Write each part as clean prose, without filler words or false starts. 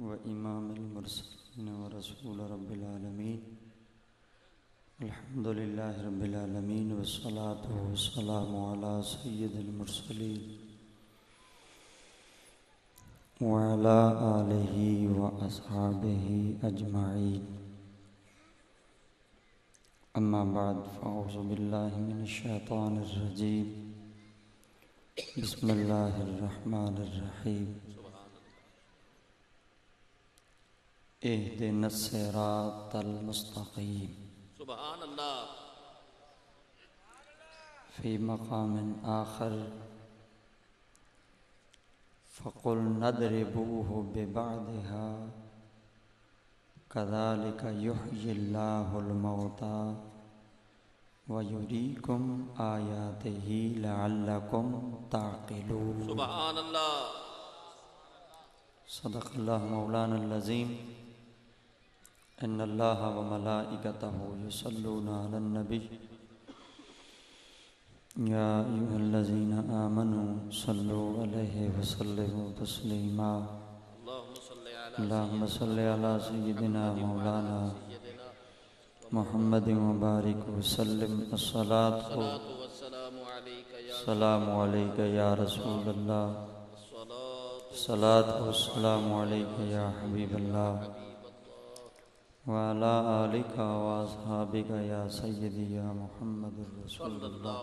وإمام المرسلين ورسول رب العالمين الحمد لله رب العالمين والصلاة والسلام على سيد المرسلين وعلى آله وأصحابه أجمعين أما بعد فأعوذ بالله من الشيطان الرجيم بسم الله الرحمن الرحيم اهدنا الصراط المستقيم سبحان اللہ. في مقام آخر فقل نضربوه ببعضها كذلك يحيي الله الموتى ويريكم آياته لعلكم تعقلون. سبحان اللہ. صدق الله مولانا العظيم. ان الله وملائكته يصلون على النبي يا ايها الذين امنوا صلوا عليه وسلموا تسليما. اللهم صل على سيدنا مولانا محمد وبارك وسلم. الصلاة والسلام عليك يا رسول الله. الصلاة والسلام عليك يا حبيب الله وعلى آلك وأصحابك يا سيدي يا محمد رسول الله.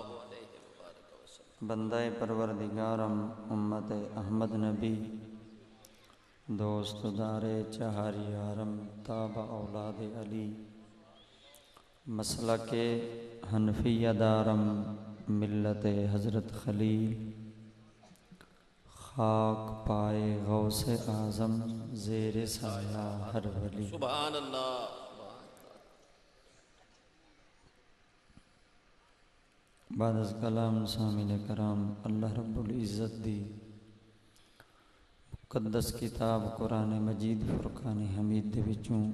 بندہ پروردگارم امت احمد نبی دوست دار چہار یارم تابع اولاد علی مسلک حنفیہ دارم ملت حضرت خلیل خاک پائے غوث اعظم زیر سایہ ہر ولی. سبحان اللہ. بعد از کلام سامعین کرام، اللہ رب العزت دی مقدس کتاب قرآن مجید فرقان حمید دے وچوں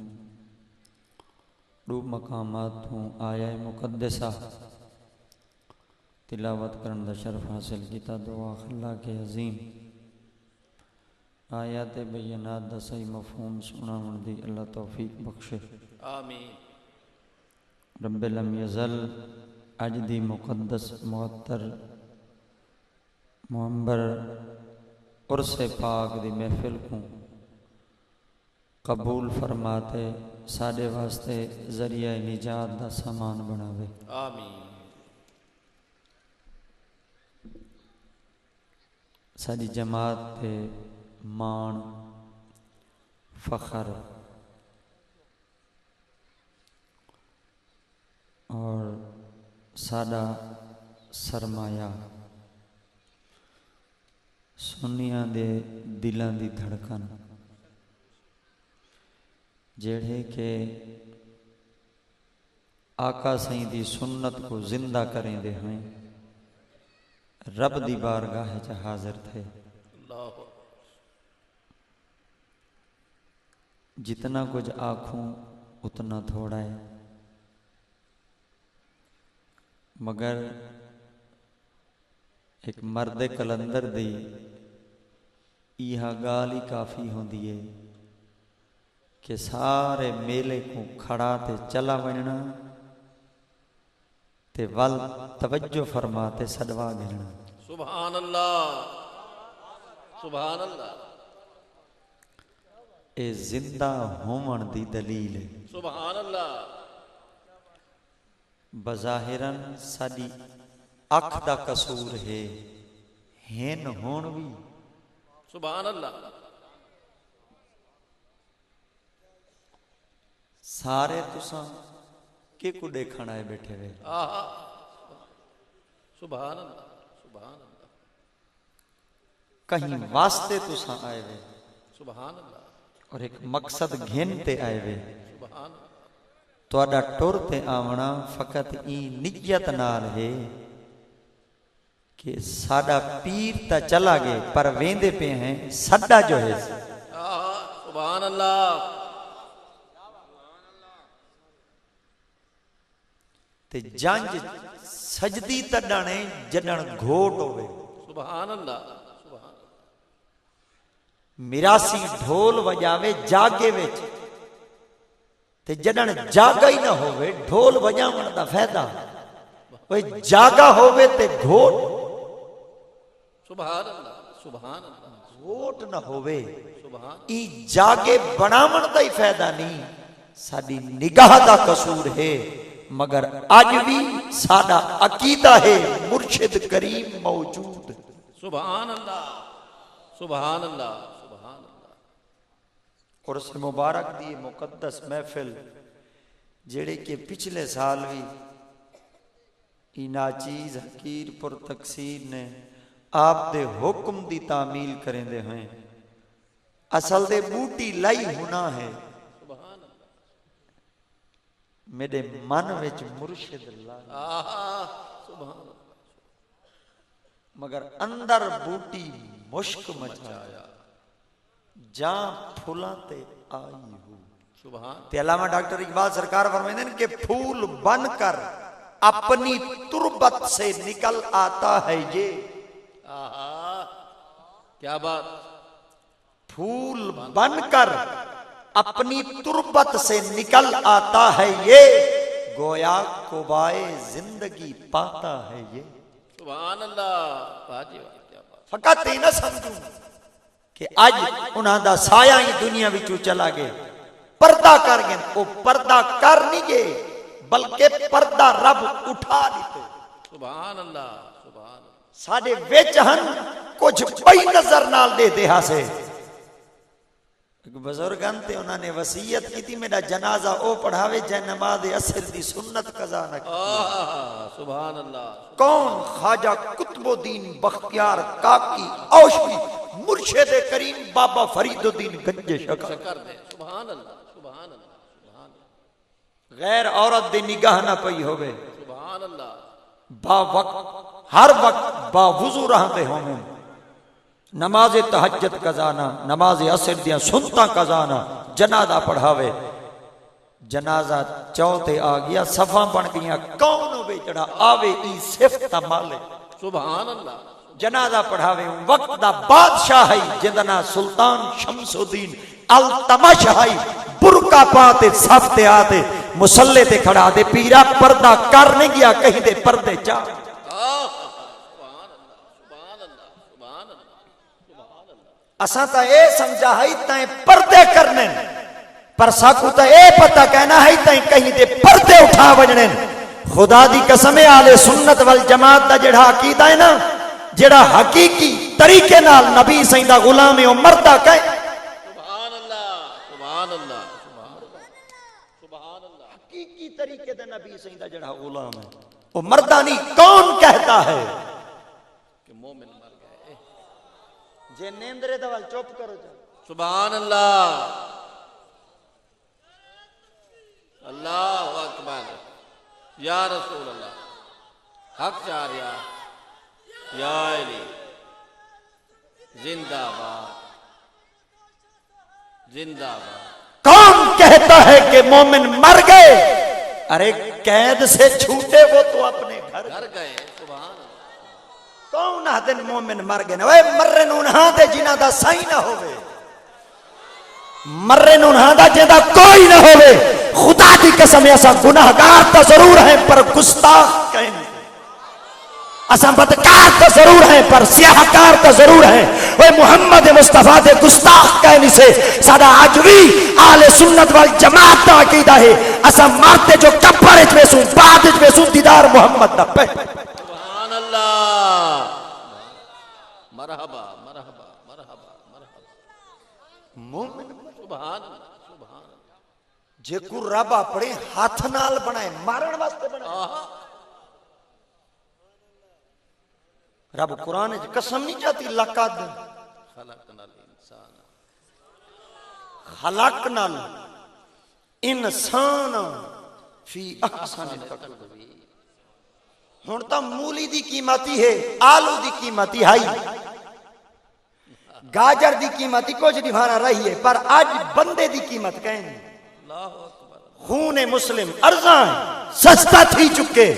دو مقامات ہوں آیہ مقدسہ تلاوت کرن دا شرف حاصل کیتا. دعا اللہ کے عظیم آیات بینات دا صحیح مفہوم سناون دی اللہ توفیق بخشے. آمین. رب لم یزل اج دی مقدس معطر معمبر عرس پاک دی محفل کو قبول فرماتے ساڈے واسطے ذریعہ نجات دا سامان بناوے. آمین. ساری جماعت تے مان فخر اور ساڈا سرمایہ سنیاں دے دلاں دی دھڑکن جڑے کہ آقا سائیں دی سنت کو زندہ کریں دے ہیں رب دی بارگاہ چ حاضر تھے. جتنا کچھ آنکھوں اتنا تھوڑا ہے، مگر ایک مرد کلندر دی یہ گال ہی کافی ہوندی ہے کہ سارے میلے کو کھڑا تے چلا بننا تے ول توجہ فرماتے صدوا گھننا. سبحان اللہ. سبحان اللہ. اے زندہ ہومن دی دلیل ہے. سبحان اللہ. بظاہراً ساڈی اکھ دا قصور ہے ہن ہون بھی. سبحان اللہ. سارے تساں کہ کو دیکھن آئے بیٹھے ہوئے. سبحان اللہ. سبحان اللہ. کہیں واسطے تساں آئے ہوئے. سبحان اللہ. اور ایک مقصد گھن تے آئے ہوئے. سبحان اللہ. تہاڈا ٹر تے آونا فقط ای نیت نال ہے کہ ساڈا پیر تا چلا گئے پر ویندے پہ ہیں سڈا جو ہے. سبحان اللہ. تے جنج سجدی تڈانے جڈن گھوٹ ہوئے. سبحان اللہ. سبحان میراسی ڈھول وجاوے جاگے وچ تے جدن جاگا ہی نہ ہوئے ڈھول وجاون دا فائدہ کوئی جاگا ہوئے تے گھوٹ سبحان اللہ سبحان اللہ گھوٹ نہ ہوئے سبحان ای جاگے بناون دا ہی فائدہ نہیں ساڈی نگاہ دا قصور ہے مگر اج بھی ساڈا عقیدہ ہے مرشد کریم موجود سبحان اللہ سبحان اللہ سبحان اللہ اور اس مبارک دی مقدس محفل جڑے کہ پچھلے سال بھی ناچیز حقیر پر تقسیر نے آپ دے حکم دی تعمیل کریں دے ہیں اصل دے بوٹی لائی ہونا ہے سبحان اللہ میرے من وچ مرشد اللہ سبحان اللہ مگر اندر بوٹی مشک مچایا جاں پھولاں تے آئی ہو سبحان تے علامہ ڈاکٹر اقبال سرکار فرمائیں کہ پھول بن کر اپنی تربت سے نکل آتا ہے یہ کیا بات پھول بن کر اپنی تربت سے نکل آتا ہے یہ گویا قبائے زندگی پاتا ہے یہ سبحان اللہ باجی کیا بات فقط ہی نہ سمجھوں کہ آج انہاں دا سایہ ہی دنیا وچوں چلا گئے پردہ کر گئے وہ پردہ کر نہیں گئے بلکہ پردہ رب اٹھا دیتے سبحان اللہ سبحان اللہ ساڑے وچ ہن کچھ بئی نظر نال دے دے ہاں سے ایک بزرگان تے انہوں نے وصیت کی تھی میرا جنازہ او پڑھاوے جائے نماز اثر دی سنت قضا نہ کی سبحان اللہ کون خواجہ قطب الدین بختیار کاکی اوشی مرشد کریم بابا فرید الدین گنج شکر شکر دے سبحان اللہ سبحان اللہ سبحان اللہ غیر عورت دی نگاہ نہ پئی ہوئے سبحان اللہ با وقت ہر وقت با وضو رہتے ہوں نماز تہجد قضانا نماز عصر دیاں سنتا قضانا جنازہ پڑھاوے جنازہ چوتے آ گیا صفاں بن گیا کون ہوئے جڑا آوے ای صفت مالے سبحان اللہ جنازہ پڑھاوے وقت دا بادشاہ ہے جندنا سلطان شمس الدین التمش ہے برکا پاتے صفتے آتے مسلح تے کھڑا دے پیرا پردہ کرنے گیا کہیں دے پردے چاہ اساں تا اے سمجھا ہے تائیں پردے کرنے پر ساکو تا اے پتہ کہنا ہے تائیں کہیں دے پردے اٹھا وجنے خدا دی قسم آل سنت والجماعت دا جڑا عقیدہ ہے نا جڑا حقیقی طریقے نال نبی سائیں دا غلام ہے مردہ کہیں سبحان اللہ سبحان اللہ سبحان اللہ حقیقی طریقے دا نبی سائیں دا جڑا غلام ہے وہ مردہ نہیں کون کہتا ہے کہ مومن مر گئے جے نیندرے دوال چوپ کرو جا سبحان اللہ اللہ اکبر یا رسول اللہ حق چار یا علی زندہ باد زندہ باد کون کہتا ہے کہ مومن مر گئے ارے قید سے چھوٹے وہ تو اپنے گھر گھر گئے سبحان اللہ کون دن مومن مر گئے وے مرن انہاں دے جنہ دا سائی نہ ہوئے مرن انہاں دا جنہ کوئی نہ ہوئے خدا دی قسم ایسا گناہگار تا ضرور ہیں پر گستاخ کہیں اساں بدکار تا ضرور ہیں پر سیاہکار تا ضرور ہیں وہ محمد مصطفیٰ دے گستاخ کہنی سے سادہ آجوی آل سنت والجماعت دا عقیدہ ہے اساں مارتے جو کپڑت میں سوں بعدت میں سوں دیدار محمد دا پہ سبحان اللہ مرحبا مرحبا مرحبا مرحبا مومن سبحان اللہ سبحان اللہ جے کو رب اپنے ہاتھ نال بنائے مارن واسطے بنائے رب قرآن قسم نہیں چاہتی لقد خلقنا الانسان خلقنا الانسان فی احسن تقویم ہن تا مولی دی قیمتی ہے آلو دی قیمتی ہے گاجر دی قیمتی کچھ دیوارا رہی ہے پر آج بندے دی قیمت کہیں اللہ اکبر خون مسلم ارزاں سستا تھی چکے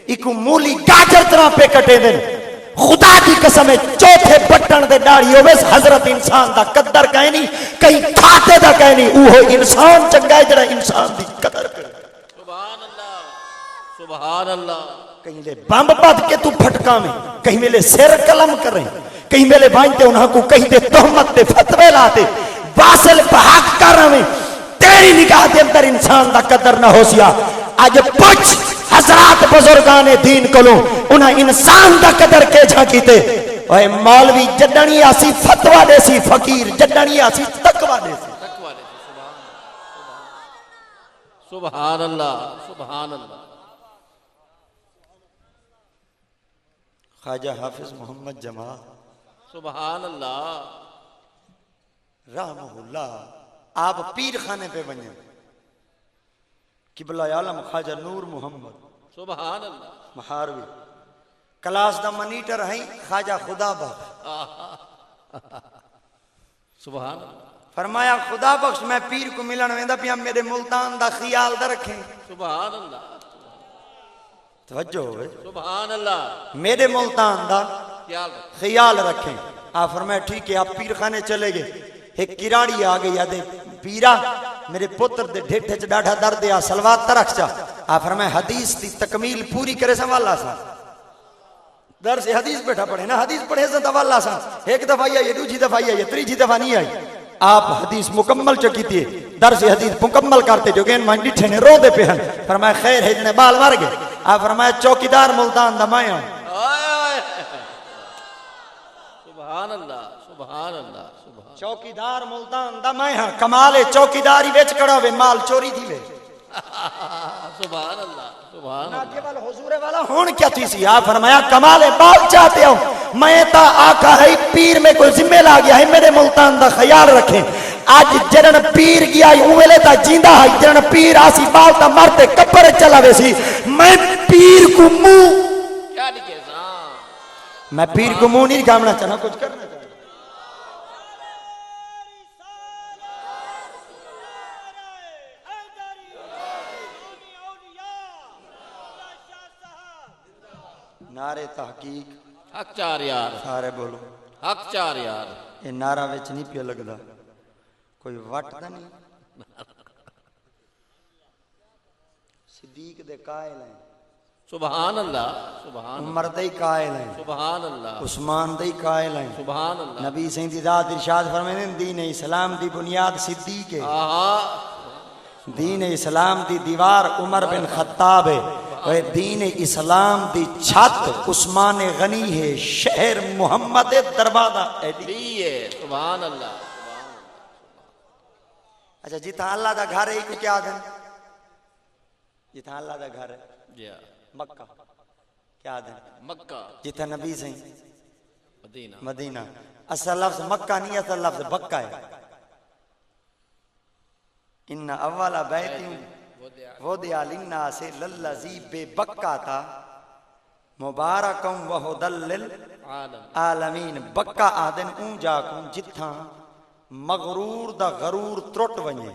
ایک مولی گاجر طرح پہ کٹے دن خدا دی قسم ہے چوتھے بٹن دے داڑھی ہوے حضرت انسان دا قدر کہیں نہیں کہیں کھاتے دا کہیں نہیں اوہ انسان چنگا ہے جڑا انسان دی قدر کرے سبحان اللہ سبحان اللہ کہیں لے بمب بد کے تو پھٹکا میں کہیں ملے سر قلم کر رہے ہیں کہیں ملے بانتے انہاں کو کہیں دے تہمت دے فتوے لاتے واصل بحق کر رہے ہیں تیری نگاہ دے اندر انسان دا قدر نہ ہو سیا آج پوچھ حضرات بزرگان دین کلو انہاں انسان دا قدر کے جھانکی تے اے مولوی جڈنی آسی فتوہ دے سی فقیر جڈنی آسی تقوی دے سی سبحان اللہ سبحان اللہ خواجہ حافظ محمد جمال سبحان اللہ رحمہ اللہ آپ پیر خانے پہ بنے قبلہ عالم خواجہ نور محمد سبحان اللہ محاروی کلاس دا منیٹر ہیں خواجہ خدا بخش سبحان اللہ فرمایا خدا بخش میں پیر کو ملن ویندا پیا میرے ملتان دا خیال دا رکھیں سبحان اللہ توجہ ہوئے سبحان اللہ میرے ملتان دا خیال رکھ خیال رکھیں آپ فرمایا ٹھیک ہے آپ پیر خانے چلے گئے ایک کراڑی آگئی آدھے پیرا میرے پتر دے ڈھٹے چ ڈاڑھا درد آ سلوات ترخ چا آپ فرمایا حدیث دی تکمیل پوری کرے سوالا سا درس حدیث بیٹھا پڑھے نا حدیث پڑھے سا دوالا سا ایک دفعہ یہ دوسری دفعہ یہ تیسری دفعہ نہیں آئی آپ حدیث مکمل چکی تھی درس حدیث مکمل کرتے جو گین مانڈی ٹھنے رو دے پہن فرمایا خیر ہے جنے بال مار گئے آپ فرمایا چوکیدار ملتان دمائیں سبحان اللہ سبحان اللہ چوکیدار ملتان دمائیں کمالے چوکیداری ویچ کڑا وے مال چوری تھی وے سبحان اللہ سبحان اللہ ناکیوال حضور والا ہون کیا تھی سی آپ فرمایا کمالے مال چاہتے ہوں میں تا آقا ہے پیر میں کوئی ذمہ لا گیا ہے میرے ملتان دا خیال رکھیں آج جنن پیر گیا ہے اوہلے تا جیندہ ہے جنن پیر آسی بال تا مرتے کپر چلا وے سی میں پیر کو منہ کیا لکھے ساں میں پیر کو منہ نہیں کامنا چاہنا کچھ کرنا چاہنا نعرے تحقیق حق چار یار سارے بولو حق چار یار یہ نعرہ وچ نہیں پیا لگدا کوئی وٹ دا نہیں صدیق دے قائل ہیں سبحان اللہ سبحان عمر دے قائل ہیں سبحان اللہ عثمان دے قائل ہیں سبحان اللہ نبی سین دی ذات ارشاد فرمائے دین اسلام دی بنیاد صدیق ہے دین اسلام دی دیوار عمر بن خطاب ہے دین اسلام دی چھت عثمان غنی ہے شہر محمد دروازہ ہے سبحان اللہ اچھا جتنا اللہ دا گھر ہے کیا دن جتنا اللہ دا گھر ہے مکہ کیا دن مکہ جتنا نبی سے مدینہ مدینہ اصل لفظ مکہ نہیں اصل لفظ بکہ ہے ان اولا بیتی وضع للناس للذی بے بکہ تھا مبارکم وہدل للعالمین بکہ آدن اون جاکوں جتھاں مغرور دا غرور ترٹ ونجے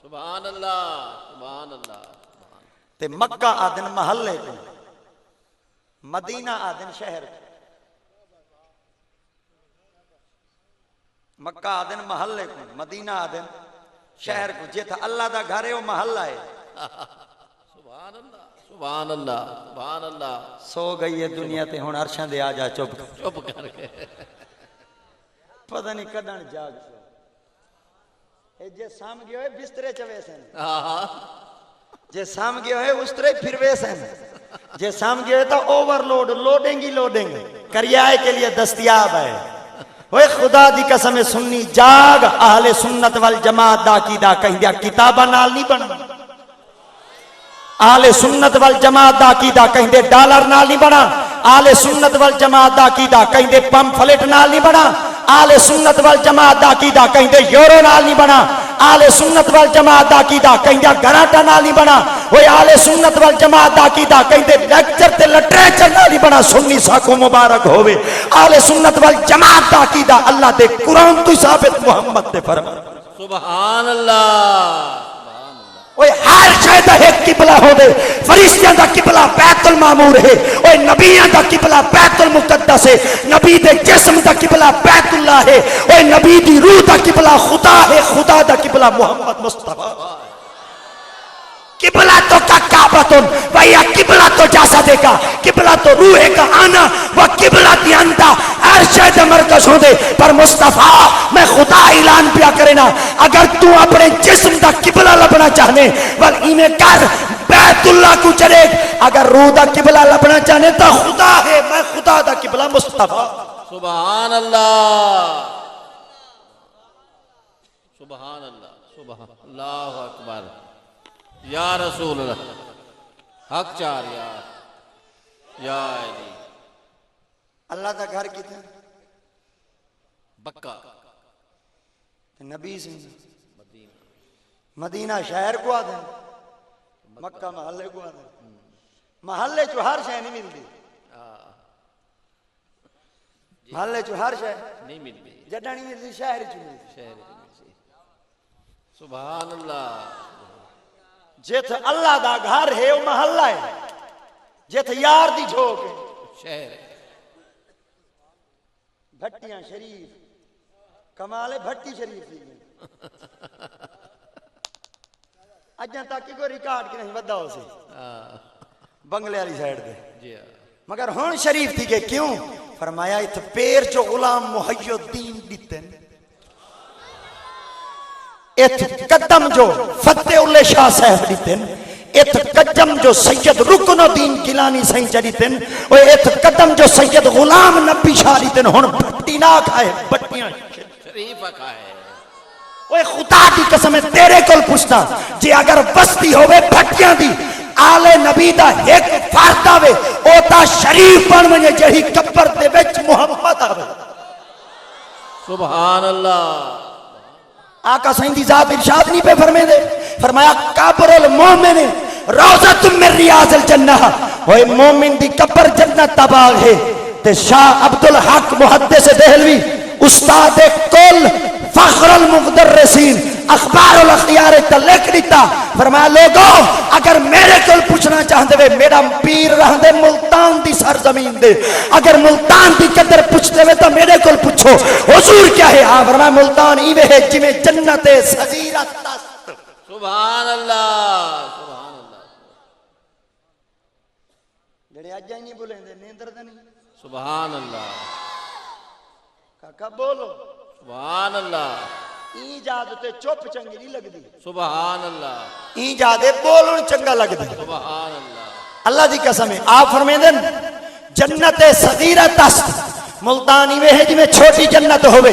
سبحان اللہ سبحان اللہ تے مکہ آدن محلے کو مدینہ آدن شہر کو مکہ آدن محلے کو مدینہ آدن شہر کو جیتا اللہ دا گھر ہے وہ محلہ ہے سبحان اللہ سبحان اللہ سبحان اللہ سو گئی ہے دنیا تے ہون عرشاں دے آجا چپ کر کے پتہ نہیں کدن جاگ سو اے جے سام گئے ہوئے بسترے چوے سن جے سام گئے ہوئے اس طرح پھروے سن جے سام گئے ہوئے تو اوورلوڈ لوڈنگ کریائے کے لیے دستیاب ہے اوے خدا دی قسم سنی جاگ اہل سنت والجماعت دا عقیدہ کہیں دیا کتاباں نال نہیں بنا اہل سنت والجماعت دا عقیدہ کہیں دے ڈالر نال نہیں بنا اہل سنت والجماعت دا عقیدہ کہیں دے پمفلٹ نال نہیں بنا اہل سنت والجماعت دا عقیدہ کہیں دے یورو نال نہیں بنا اہل سنت والجماعت دا عقیدہ کہیں دے گراٹا نال نہیں بنا اوے اہل سنت والجماعت دا عقیدہ کہیں دے لیکچر تے لٹریچر نال نہیں بنا سنی ساکو مبارک ہوے اہل سنت والجماعت دا عقیدہ اللہ دے قرآن تو ثابت محمد تے فرمان سبحان اللہ اوے ہر شے دا ایک قبلہ ہو دے فرشتیاں دا قبلہ بیت المعمور ہے اوے نبیاں دا قبلہ بیت المقدس ہے نبی دے جسم دا قبلہ بیت اللہ ہے اوے نبی دی روح دا قبلہ خدا ہے خدا دا قبلہ محمد مصطفیٰ قبلہ تو کا کعبتن ویا قبلہ تو جسد کا قبلہ تو روح کا آنا وہ قبلہ دی اندہ ہر شے دے مرکز ہو دے پر مصطفیٰ میں خدا اعلان پیا کرنا اگر تو اپنے جسم دا قبلہ لبنا چاہنے ول اینے کر بیت اللہ کو چلے اگر روح دا قبلہ لبنا چاہنے تو خدا ہے میں خدا دا قبلہ مصطفیٰ سبحان اللہ سبحان اللہ سبحان اللہ اکبر یا رسول اللہ حق چار یا علی اللہ دا گھر کتنا بکہ نبی سے مدینہ شہر کو آدھے مکہ محلے کو آدھے محلے چو ہر شہر نہیں ملتی محلے چو ہر شہر نہیں ملتی جڑا نہیں ملتی شہر چو ملتی سبحان اللہ جیت اللہ دا گھر ہے وہ محلہ ہے جیت یار دی جھوک ہے شہر بھٹیاں شریف کمال ہے بھٹی شریف تھی اجاں تک کوئی ریکارڈ کی نہیں ودا ہو سی بنگلے والی سائیڈ دے مگر ہون شریف تھی کہ کیوں فرمایا ات پیر جو غلام محی الدین دیتن ات قدم جو فتح اللہ شاہ صاحب دیتن ات قدم جو سید رکن الدین گیلانی سائیں چڑیتن اور ات قدم جو سید غلام نبی شاہ دیتن ہون بھٹی نہ کھائے بھٹیاں شریف کھائے اوے خدا دی قسم تیرے کول پوچھنا جے اگر بستی ہوئے بھٹیاں دی آلے نبی دا ایک فرد آوے او تا شریف بن ونجے جہی قبر دے وچ محمد آوے سبحان اللہ آقا سائیں دی ذات ارشاد نہیں پہ فرمے دے فرمایا قبر المومن روضۃ من ریاض الجنہ اوے مومن دی قبر جنت دا باغ ہے تے شاہ عبدالحق محدث دہلوی استاد کل فخر المقدرسین اخبار الاخیار لکھ دیتا فرمایا لوگو اگر میرے کول پوچھنا چاہتے ہوئے میرا پیر رہ دے ملتان دی سرزمین دے اگر ملتان دی قدر پوچھتے ہوئے تو میرے کول پوچھو حضور کیا ہے ہاں فرمایا ملتان ایوے ہے جی میں جنت صغیرہ تست سبحان اللہ سبحان اللہ جڑے آج جائیں نہیں بولیں دے نیندر دے نہیں سبحان اللہ کاکا بولو سبحان اللہ این جادتے چوپ چنگی نہیں لگ دی سبحان اللہ این جادے بولن چنگا لگ دی سبحان اللہ اللہ دی قسم ہے آپ فرمائیں دن جنت صغیرہ تست ملتانی میں ہے جی میں چھوٹی جنت ہوئے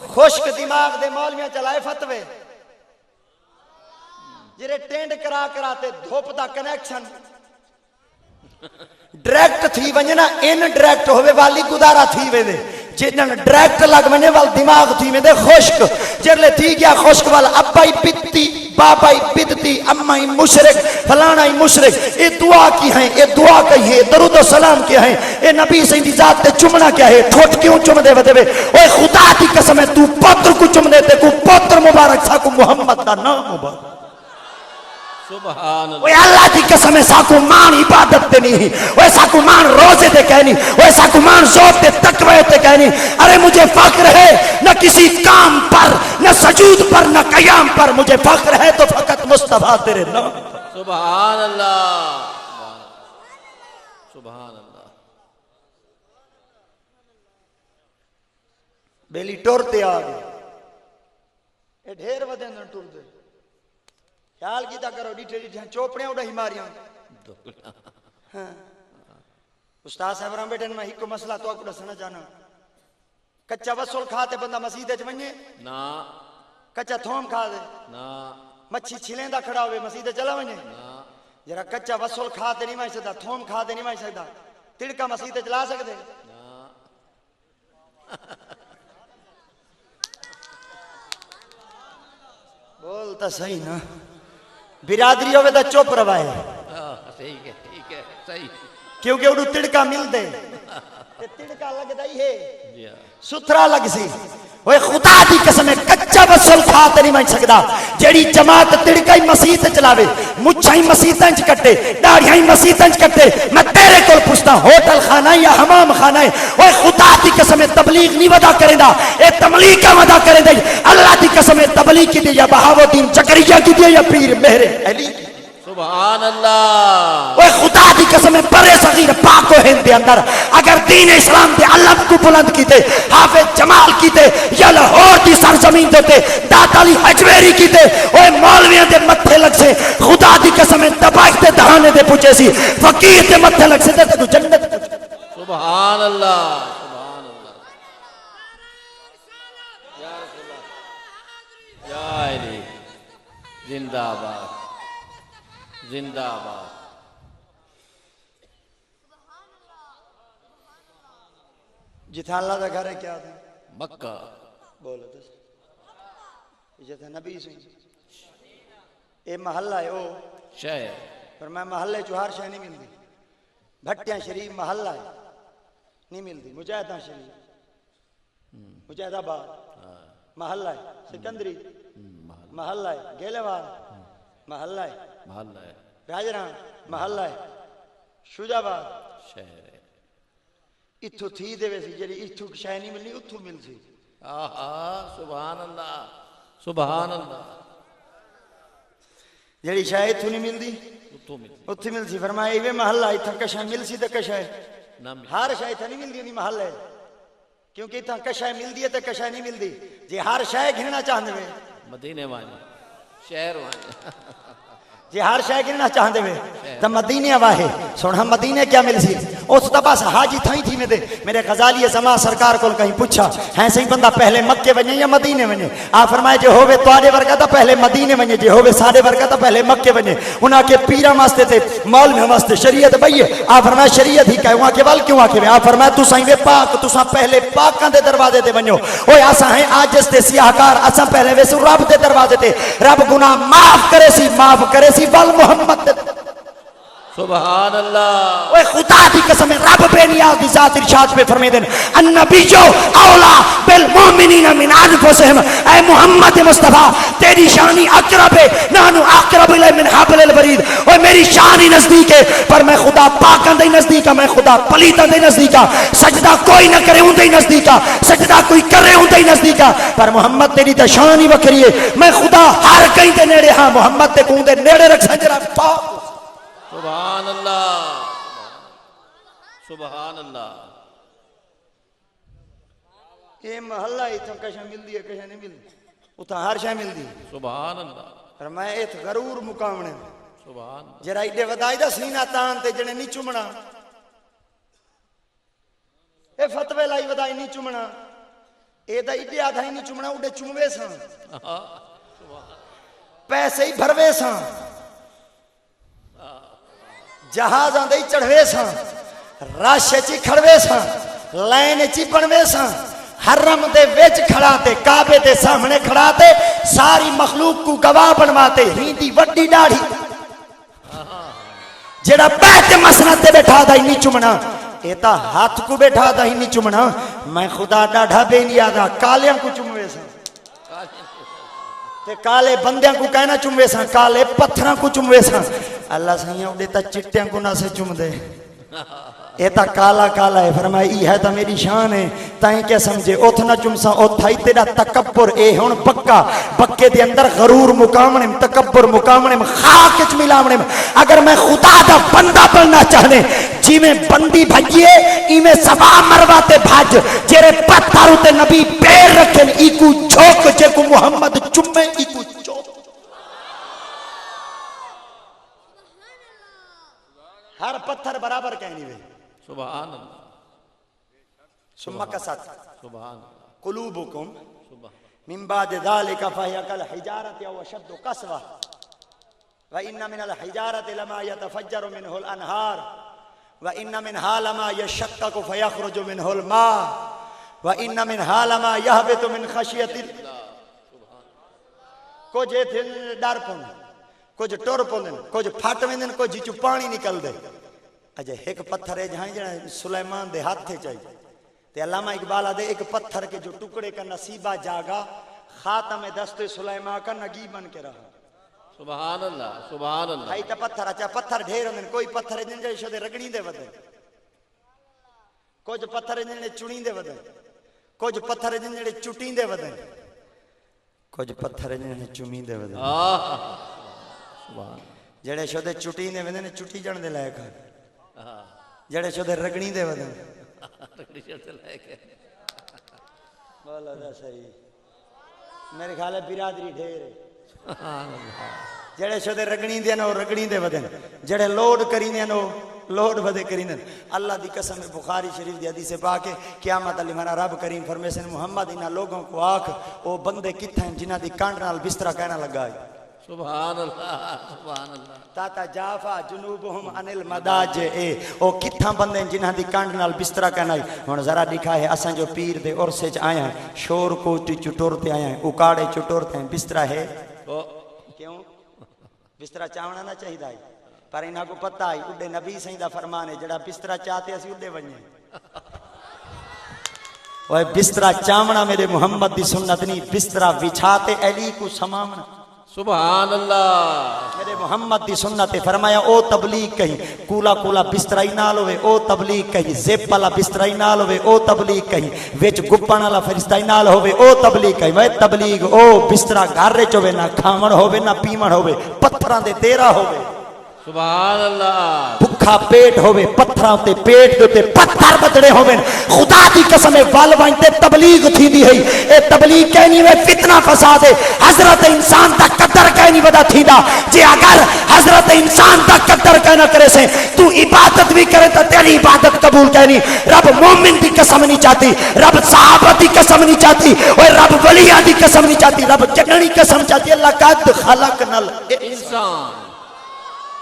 خشک دماغ دے مولویاں چلائے فتوے جرے ٹینڈ کرا کراتے دھوپ دا کنیکشن ڈریکٹ تھی ونجنا ان ڈریکٹ ہوئے والی گدارا تھی وے دے جنن ڈریکٹ لگ ونے وال دماغ تھی میں دے خشک جرلے تھی گیا خشک والا ابائی بدتی بابائی بدتی امائی مشرک فلانائی مشرک اے دعا کی ہیں اے دعا کہی ہے درود و سلام کیا ہیں اے نبی سیدی ذات تے چمنا کیا ہے ٹھوٹ کیوں چم دے ودے وے اوے خدا دی قسم ہے تو پتر کو چم دیتے کو پتر مبارک سا کو محمد دا نام مبارک سبحان اللہ وہ اللہ کی قسم ہے ساکو مان عبادت تے نہیں وہ ساکو مان روزے تے کہنی وہ ساکو مان زور تے تقوی تے کہنی ارے مجھے فخر ہے نہ کسی کام پر نہ سجود پر نہ قیام پر مجھے فخر ہے تو فقط مصطفیٰ تیرے نام سبحان اللہ سبحان اللہ بیلی ٹورتے آگے اے ڈھیر ودیں دن ٹور دے خیال کیتا کرو ڈیٹھے ڈیٹھے چوپڑے اڑا ہی ماریاں استاد صاحب رام بیٹھے میں ہی کو مسئلہ تو آپ کو دسنا چاہنا کچا وصول کھاتے بندہ مسیدے چمنجے نا کچا تھوم کھا دے نا مچھی چھلیں دا کھڑا ہوئے مسیدے چلا ونجے نا جرا کچا وصول کھاتے نہیں مائی سکتا تھوم کھاتے نہیں مائی سکتا تڑکا مسیدے چلا سکتے نا بولتا صحیح نا برادری ہوئے دا چوپ روائے ٹھیک ہے صحیح کیونکہ انہوں تڑکا مل دے تڑکا لگ دائی ہے جی ہاں ستھرا لگ سی وہ خدا دی قسم ہے کچا وصول چھات نہیں بن سکدا جیڑی جماعت تڑکا ہی مسیت چلاوے مچھاں ہی مسیتاں چ کٹے داڑھیاں ہی مسیتاں چ کٹے میں تیرے کول پوچھتا ہوٹل خانہ ہے یا حمام خانہ ہے اوے خدا دی قسم تبلیغ نہیں ودا کریندا اے تبلیغ کا ودا کریندا اللہ دی قسم تبلیغ کی دی یا بہاؤالدین چکریا کی دی یا پیر مہر علی سبحان اللہ اوے خدا دی قسم برے صغیر پاک و ہند دے اندر اگر دین اسلام دے علم کو بلند کیتے حافظ جمال کیتے یا لاہور دی سرزمین تے داتا علی حجویری کیتے اوے مولویاں دے متھے لگ سے خدا دی قسم تباہ تے دہانے دے پوچھے سی فقیر دے متھے لگ سے تے تو جنت سبحان اللہ سبحان اللہ یا رسول اللہ یا علی زندہ باد زندہ باد جتھا اللہ دا گھر ہے کیا تھا مکہ بولو تو جتھا نبی سے اے محلہ ہے او شہر پر میں محلے جو ہر شے نہیں ملتی بھٹیاں شریف محلہ ہے نہیں ملتی مجاہدہ شریف مجاہدہ آباد محلہ ہے سکندری محلہ ہے گیلےوال محلہ ہے محلہ ہے راجران محلہ ہے شجاع آباد شہر ہے اتھو تھی دے ویسی جڑی اتھو شے نہیں ملنی اتھو مل سی آہا سبحان اللہ سبحان اللہ جڑی شے اتھو نہیں ملدی اتھو مل سی فرمایا ایویں محلہ اتھا کشے مل سی تے کشے ہر شے اتھا نہیں ملدی نہیں محلہ ہے کیونکہ اتھا کشے ملدی ہے تے کشے نہیں ملدی جی ہر شے گھننا چاہندے وے مدینے وانی شہر وانی جی ہر شے گرنا چاہندے وے تو مدینے واہے سونا مدینے کیا مل سی اس تو بس حاجی تھائی تھی میں دے میرے غزالی زمان سرکار کو کہیں پوچھا ہیں صحیح بندہ پہلے مکے بنے یا مدینے بنے آپ فرمائے جو ہوئے توارے ورگا تھا پہلے مدینے بنے جو ہوئے سارے ورگا تھا پہلے مکے بنے انہاں کے پیرہ واسطے تھے مول میں واسطے شریعت بھئیے آپ فرمائے شریعت ہی کہے وہاں کے وال کیوں آکے آپ فرمائے تو سائیں وے پاک تو ساں پہلے پاکاں دے دروازے دے بنیو اوہ آسا ہیں آجز تے سیاہکار آسا پہلے ویسے رب دے دروازے تے رب گناہ معاف کرے سی وال محمد سبحان اللہ اوہ خدا دی قسم رب بے نیاز دی ذات ارشاد پہ فرمے دن النبیو اولا بالمومنین من انفسہم اے محمد مصطفیٰ تیری شانی اقرب ہے نانو اقرب الی من حبل الورید اوہ میری شانی نزدیک ہے پر میں خدا پاکاں دے نزدیک میں خدا پلیتاں دے نزدیک سجدہ کوئی نہ کرے ہوں دے نزدیک سجدہ کوئی کرے ہوں دے نزدیک پر محمد تیری تے شانی وکری ہے میں خدا ہر کہیں تے نیڑے ہاں محمد تے کون دے نیڑے رکھ سجرہ پاک سبحان اللہ سبحان اللہ یہ محلہ اتھا کشا مل دی ہے کشا نہیں مل دی اتھا ہر شاہ مل دی سبحان اللہ فرمایا ایت غرور مقامنے سبحان جرا ایڈے ودائی دا سینہ تان تے جنے نہیں چمنا اے فتوے لائی ودائی نہیں چمنا اے دا ایڈے آدھا ہی نہیں چمنا اڈے چموے سان پیسے ہی بھروے سان جہاز آندے ہی چڑھوے سان راشے چی کھڑوے سان لائن چی بنوے سان حرم دے ویچ کھڑاتے کعبے دے سامنے کھڑاتے ساری مخلوق کو گواہ بنواتے ہیندی وڈی ڈاڑھی جڑا بیت مسند دے بیٹھا دا ہی نہیں چمنا ایتا ہاتھ کو بیٹھا دا ہی نہیں چمنا میں خدا ڈاڑھا بے نہیں آدھا کالیاں کو چموے سان تے کالے بندیاں کو کہنا چموے سان کالے پتھراں کو چموے سان اللہ سائیاں اڑے تا چٹیاں کو نہ سے چم دے اے تا کالا کالا ہے فرمایا ای ہے تا میری شان ہے تائیں کیا سمجھے اوتھ نہ چمسا اوتھ تھائی تیرا تکبر اے ہون پکا بکے دے اندر غرور مقامنے تکبر مقامنے خاک اچ ملامنے اگر میں خدا دا بندہ بننا چاہنے جی میں بندی بھجیے ای میں سوا مرواتے بھاج جیرے پتھارو تے نبی پیر رکھن ای کو جھوک جے کو محمد چمے ای کو چوک ہر پتھر برابر کہنی وے سبحان اللہ ثم کست سبحان اللہ قلوبکم من بعد ذالک فہی کالحجارت او اشد قسوہ وَإِنَّ مِنَ الْحِجَارَةِ لَمَا يَتَفَجَّرُ مِنْهُ الْأَنْهَارُ وَإِنَّ مِنْهَا لَمَا يَشَّقَّقُ فَيَخْرُجُ مِنْهُ الْمَاءُ وَإِنَّ مِنْهَا لَمَا يَهْبِطُ مِنْ خَشْيَةِ کچھ ڈر پون کچھ ٹر پون کچھ پھٹ ویندن کچھ جچو پانی نکل دے اجے ایک پتھر ہے جہاں جڑا سلیمان دے ہاتھ تھے چاہیے تے علامہ اقبال دے ایک پتھر کے جو ٹکڑے کا نصیبہ جاگا خاتم دست سلیمان کا نگی بن کے رہا سبحان اللہ سبحان اللہ بھائی تا پتھر اچھا پتھر ڈھیر ہوندے کوئی پتھر جن جے شدے رگڑی دے ودے کچھ پتھر جن جے چڑی دے ودے کچھ پتھر جن جے چٹی دے ودے کچھ پتھر جن جے چمی دے ودے سبحان جڑے شدے چٹی دے ودے نے چٹی جن دے لائق جڑے شدے رگڑی دے ودے رگڑی شدے لائق ہے بولا دا صحیح میرے خیال ہے برادری ڈھیر ہے جڑے شدے رگڑی دے نو رگڑی دے ودن جڑے لوڈ کری دے نو لوڈ ودے کری دے اللہ دی قسم بخاری شریف دی حدیث پاک ہے قیامت علی منا رب کریم فرمیسن محمد انہاں لوگوں کو آکھ او بندے کتھے ہیں جنہاں دی کانڈ نال بسترہ کہنا لگا ہے سبحان اللہ سبحان اللہ تاتا جافا جنوبہم انل مداج اے او کتھاں بندے ہیں جنہاں دی کانڈ نال بسترہ کہنا ہے ہن ذرا دکھا ہے اساں جو پیر دے عرصے چ آیا ہیں شور کوٹی چٹورتے آیا ہیں اکاڑے چٹورتے ہیں بسترہ ہے کیوں بسترہ چاونا نہ چاہی دائی پر انہاں کو پتہ آئی اڈے نبی سائیں دا فرمان ہے جڑا بسترہ چاہتے اسی اڈے ونجے وہ بسترہ چاونا میرے محمد دی سنت نہیں بسترہ بچھاتے علی کو سمامنا سبحان اللہ میرے محمد دی سنت فرمایا او تبلیغ کہیں کولا کولا بسترائی نال ہوئے او تبلیغ کہیں زیب والا بسترائی نال ہوئے او تبلیغ کہیں وچ گپن والا فرشتائی نال ہوئے او تبلیغ کہیں وہ تبلیغ او بسترا گھر وچ ہوئے نہ کھاون ہوئے نہ پیمن ہوئے پتھراں دے تیرا ہوئے سبحان اللہ بھکھا پیٹ ہوئے پتھراں تے پیٹ دے پتھر بدڑے ہوئے خدا دی قسم وال وانتے تبلیغ تھی دی ہے اے تبلیغ کہنی وے فتنہ فساد ہے حضرت انسان دا قدر کہنی ودا تھی دا جے اگر حضرت انسان دا قدر کہنا کرے سے تو عبادت بھی کرے تا تیری عبادت قبول کہنی رب مومن دی قسم نہیں چاہتی رب صحابہ دی قسم نہیں چاہتی اور رب ولیاں دی قسم نہیں چاہتی رب جگنی قسم چاہتی اللہ قد خلقنا انسان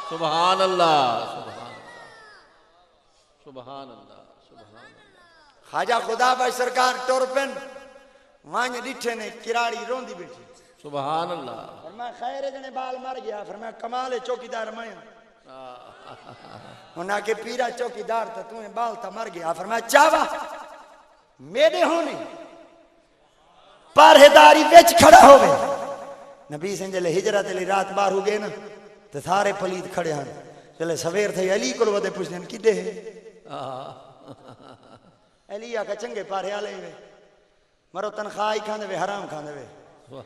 سبحان اللہ سبحان اللہ سبحان اللہ خواجہ خدا بھائی سرکار ٹور پن وہاں ڈٹھے نے کراڑی روندی بیٹھی سبحان اللہ فرمایا خیر جنے بال مر گیا فرمایا کمال چوکیدار میں انہاں کے پیرا چوکیدار تھا تمہیں بال تھا مر گیا فرمایا چاوا میرے ہونے پرہیداری وچ کھڑا ہوئے نبی سنجلے ہجرت لی رات بار ہو گئے نا تو سارے پلید کھڑے ہیں چلے سویر تھے علی کو ودے پوچھتے ہیں کدے ہیں علی آکا چنگے پارے آلے ہوئے مرو تنخواہی کھاندے ہوئے حرام کھاندے ہوئے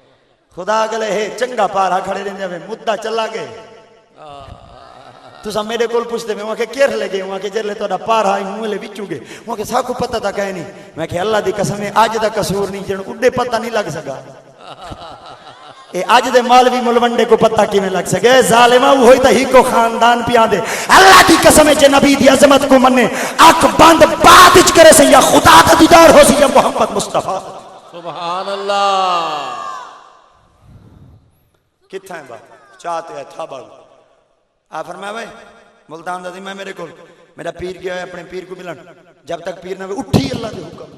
خدا گلے ہے چنگا پارا کھڑے رہنے ہوئے مدہ چلا گئے تو سا میرے کول پوچھتے ہیں وہاں کے کیر لے گئے وہاں کے جر لے تو پار آئی ہوں لے بچو گئے وہاں کے ساکو پتہ تھا کہے نہیں میں کہ اللہ دی قسم ہے آج دا قصور نہیں جن اڈے پتہ نہیں لگ سکا اے آج دے مالوی ملونڈے کو پتہ کی میں لگ سکے ظالمہ وہ ہوئی تا ہی کو خاندان پیا دے اللہ دی قسم ہے نبی دی عظمت کو مننے آنکھ بند بات اچ کرے سے یا خدا کا دیدار ہو سی یا محمد مصطفیٰ سبحان اللہ کتھا ہے بات چاہتے ہیں تھا باغ آپ فرمایا بھائی ملتان دا دی میں میرے کو میرا پیر گیا ہے اپنے پیر کو ملن جب تک پیر نہ ہوئے اٹھی اللہ دے حکم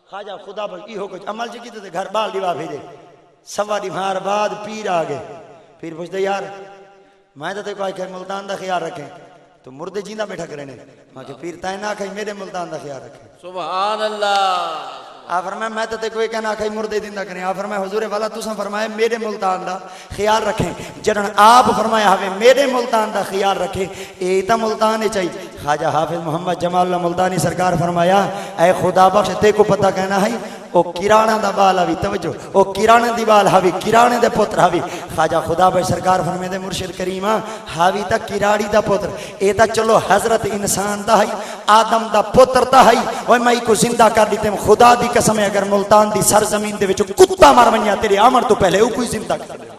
خواجہ خدا بھائی ہو کچھ عمل چکی تھے گھر بال دیوا بھیجے سوا دیوار بعد پیر آگے پیر پوچھتے یار میں تو کوئی کہ ملتان دا خیال رکھیں تو مردے جیندہ بیٹھا کریں میں کہ پیر تائیں نہ کہیں میرے ملتان دا خیال رکھیں سبحان اللہ آپ فرمائے میں تو کوئی کہنا کہیں مردے دیندہ کریں آپ فرمائے حضور والا تو سن فرمائے میرے ملتان دا خیال رکھیں جنہاں آپ فرمائے ہمیں میرے ملتان دا خیال رکھیں ایتا ملتان چاہیے خواجہ حافظ محمد جمال اللہ ملتانی سرکار فرمایا اے خدا بخش تے کو پتہ کہنا ہے او کرانا دا بال ہوئی توجہ او کرانے دی بال ہوئی کرانے دے پتر ہوئی خواجہ خدا بخش سرکار فرمائے دے مرشد کریمہ ہوئی تا کراڑی دا پتر اے تا چلو حضرت انسان دا ہے آدم دا پتر تا ہے وہ میں کو زندہ کر دیتے ہیں خدا دی قسم ہے اگر ملتان دی سرزمین دے وچ کتا مار ونیا تیرے آمن تو پہلے او کوئی زندہ کر دے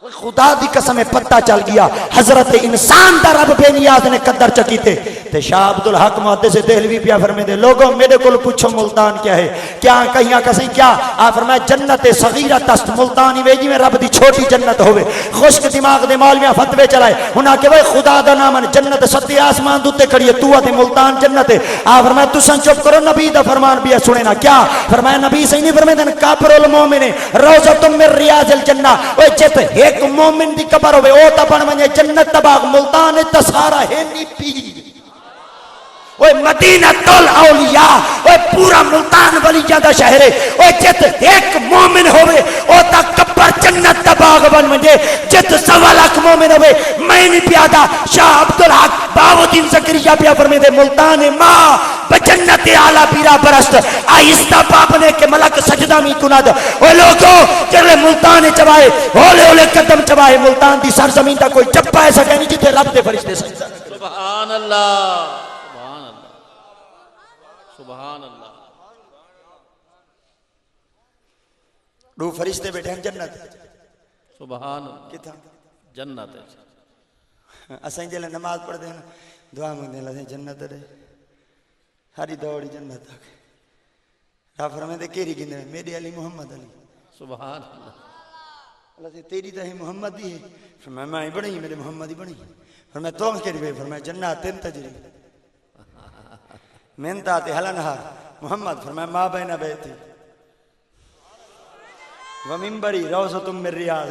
خدا دی قسم پتہ چل گیا حضرت انسان دا رب بے نیاز نے قدر چکیتے تے شاہ عبدالحق محدث دہلوی پیا فرمے دے لوگوں میرے کول پوچھو ملتان کیا ہے کیا کہیں کسیں کیا آپ فرمائے جنت صغیرہ تست ملتانی ویجی میں رب دی چھوٹی جنت ہوئے خشک دماغ دے مولویاں فتوے چلائے انہاں کہ وہ خدا دا نامن جنت ستی آسمان دوتے کھڑیے تو آتے ملتان جنت ہے آپ فرمائے تو سن چپ کرو نبی دا فرمان بھی سنے نا کیا فرمائے نبی سے نہیں فرمائے دن کابر المومن روزتم من ریاض الجنہ وہ جت ایک مومن دی قبر ہوئے او تا بن ونجے جنت تباغ ملتان تا سارا ہے نی پیر وہ مدینہ الاولیاء وہ پورا ملتان ولیاں دا شہر ہے وہ جت ایک مومن ہوئے او تا کبر جنت دا باغ بن منجے جت 1.25 لاکھ مومن ہوئے میں نہیں پیادا شاہ عبدالحق باودین زکریہ پیا فرمے دے ملتان ماں بجنت اعلیٰ بیرا برست آہستہ پاپنے کے ملک سجدہ می کند وہ لوگوں جلے ملتان چبائے ہولے ہولے قدم چبائے ملتان دی سرزمین دا کوئی چپا ایسا کہنی جتے رب دے فرشتے سجدہ سبحان اللہ سبحان اللہ دو فرشتے بیٹھے ہیں جنت سبحان اللہ کتھا جنت ہے اسائیں جلے نماز پڑھ دیں دعا مانگنے لگے جنت دے ہری دوڑی جنت تک رب فرمائے دے کیری گندے میری علی محمد علی سبحان اللہ اللہ سے تیری تو ہی محمد دی ہے فرمائے میں ہی بڑی میرے محمد ہی بڑی فرمائے تو ہم کیری بے فرمائے جنت تین تجری منتا تے حلن ہار محمد فرمائے ماں بینہ بیتی ومنبری روزتم من ریاض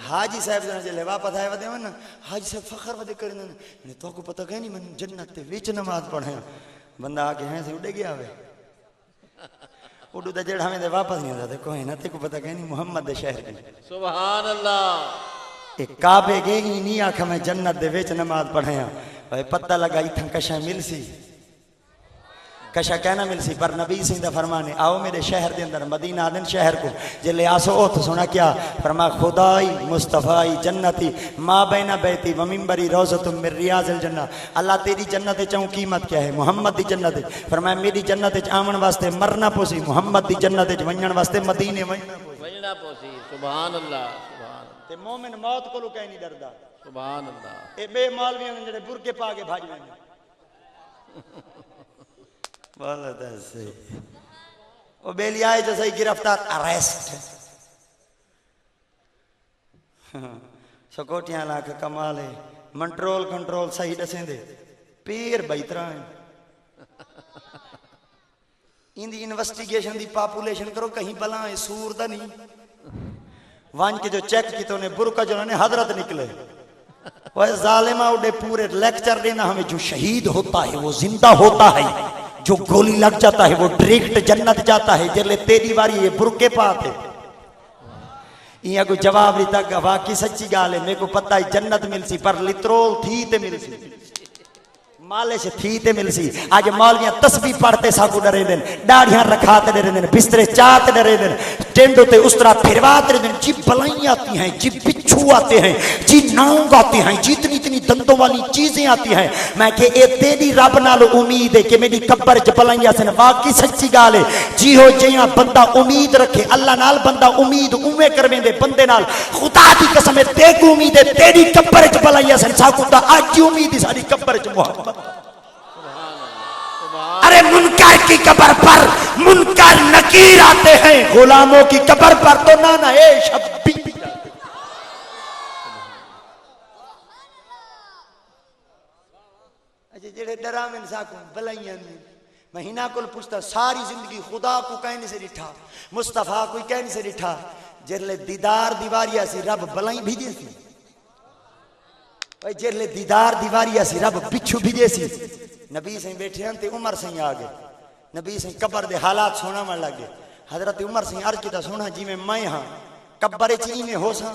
حاجی صاحب جنہ جلے واپس آئے ودے ون حاجی صاحب فخر ودے کرنے میں تو کو پتہ کہیں نہیں من جنت تے ویچ نماز پڑھیں بندہ آکے ہیں سے اڑے گیا ہوئے اڑو دا جڑ ہمیں دے واپس نہیں آتا کوئی نہ تے کو پتہ کہیں نہیں محمد دے شہر کی سبحان اللہ ایک کعبے گئے گی نہیں آکھا میں جنت دے ویچ نماز پڑھیں وہ پتہ لگا اتھن کشا مل سی کشا کہنا مل سی پر نبی سیندہ فرمانے آؤ میرے شہر دے اندر مدینہ دن شہر کو جلے آسو اوت سنا کیا فرما خدائی مصطفیٰ جنتی ما بینہ بیتی ومنبری روزتم من ریاض الجنہ اللہ تیری جنت چاہوں قیمت کیا ہے محمد دی جنت فرمایا میری جنت آمن واسطے مرنا پوسی محمد دی جنت ونجن واسطے مدینے ونجنا پوسی سبحان اللہ سبحان اللہ تے مومن موت کو لو کہیں نہیں ڈردا سبحان اللہ اے بے مولویاں جڑے برکے پا کے بھاج میں والدہ صحیح وہ بیلی آئے جو صحیح گرفتار اریسٹ سکوٹیاں لاکھ کمالے کنٹرول صحیح ڈسیں دے پیر بیترائیں ان دی انویسٹیگیشن دی پاپولیشن کرو کہیں بلائیں سور دا نہیں وان کے جو چیک کی تو نے برکہ جو نے حضرت نکلے وہ ظالمہ اڑے پورے لیکچر دینا ہمیں جو شہید ہوتا ہے وہ زندہ ہوتا ہے جو گولی لگ جاتا ہے وہ ڈائریکٹ جنت جاتا ہے جلے تیری باری یہ برکے پاتے یہ کوئی جواب نہیں تھا واقعی سچی گال ہے میرے کو پتہ ہے جنت مل سی پر لترول تھی تے مل سی مالش تھی تے مل سی آج مولویاں تسبیح پڑھتے ساکو ڈرے دن ڈاڑیاں رکھاتے ڈرے دن بسترے چاہتے ڈرے دن ٹینڈو تے اس طرح پھرواتے ڈرے دن جی بلائیں آتی ہیں جی بچھو آتے ہیں جی ناؤنگ آتے ہیں جی اتنی دندوں والی چیزیں آتی ہیں میں کہ اے تیری رب نال امید ہے کہ میری قبر چ بلائیں سن واقعی سچی گال ہے جی ہو جیاں بندہ امید رکھے اللہ نال بندہ امید اوے کرویں دے بندے نال خدا دی قسم ہے تیکو امید ہے تیری قبر چ بلائیں سن ساکو دا اج امید ہے ساری قبر چ محمد ارے منکر کی قبر پر منکر نکیر آتے ہیں غلاموں کی قبر پر تو نانا اے شبی اچھا جڑے ڈرام انسان کو بلائیاں مہینہ کو پوچھتا ساری زندگی خدا کو کہنے سے ڈٹھا مصطفیٰ کو کہنے سے ڈٹھا جرلے دیدار دیواریا سی رب بلائیں بھیجے سی جرلے دیدار دیواریا سی رب بچھو بھیجے سی نبی سے بیٹھے ہیں تے عمر سے آگے نبی سے قبر دے حالات سونا من لگے حضرت عمر سے عرض کیتا سونا جی میں ہاں قبر چی میں ہو سا